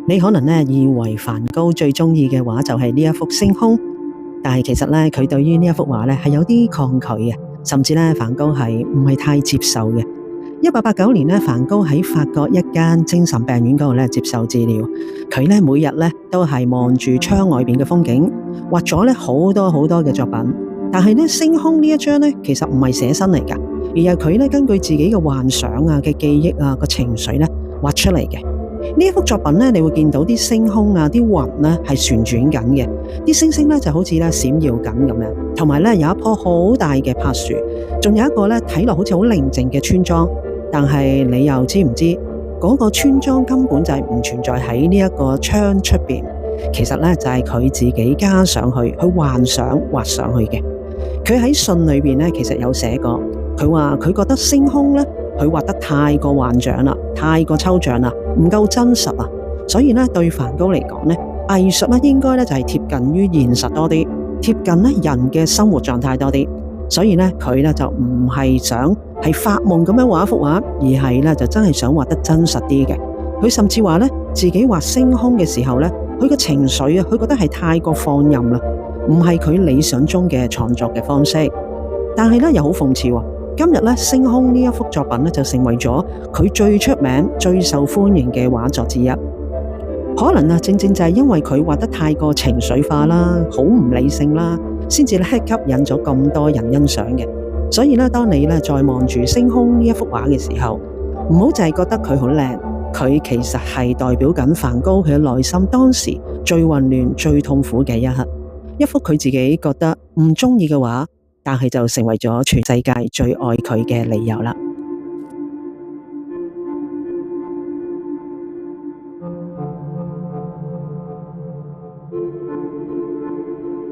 你可能咧以為梵高最中意嘅畫就係呢一幅星空，但係其實咧佢對於呢一幅畫咧係有啲抗拒嘅，甚至咧梵高係唔係太接受嘅。1889年咧，梵高喺法國一間精神病院嗰度咧接受治療，佢咧每日咧都係望住窗外邊嘅風景，畫咗咧好多好多嘅作品。但係咧星空呢一張咧其實唔係寫生嚟㗎，而係佢咧根據自己嘅幻想啊嘅記憶啊個情緒咧畫出嚟嘅。呢一幅作品咧，你會見到啲星空啊、啲雲咧係旋轉緊嘅，啲星星咧就好似咧閃耀緊咁樣，同埋咧有一棵好大嘅柏樹，仲有一個咧睇落好似好寧靜嘅村莊。但係你又知唔知嗰個村莊根本就係唔存在喺呢一個窗出邊？其實咧就係佢自己加上去幻想畫上去嘅。佢喺信裏邊咧其實有寫過，佢話佢覺得星空咧佢畫得太過幻想啦，太過抽象啦，唔夠真實啊。所以咧對梵高嚟講咧，藝術咧應該咧就係貼近於現實多啲，貼近咧人嘅生活狀態多啲。所以咧佢咧就唔係想係發夢咁樣畫一幅畫，而係咧就真係想畫得真實啲嘅。佢甚至話咧自己畫星空嘅時候咧，佢嘅情緒啊，佢覺得係太過放任啦，唔係佢理想中嘅創作嘅方式。但係咧又好諷刺喎，今日咧星空呢一幅作品咧就成為咗佢最出名、最受歡迎嘅畫作之一。可能啊，正正就係因為佢畫得太過情緒化啦，好唔理性啦，先至咧吸引咗咁多人欣賞嘅。所以咧，當你咧再望住星空呢一幅畫嘅時候，唔好淨係覺得佢好靚，佢其實係代表緊梵高佢嘅內心當時最混亂、最痛苦嘅一刻，一幅佢自己覺得唔中意嘅畫，但係就成為咗全世界最愛佢嘅理由啦。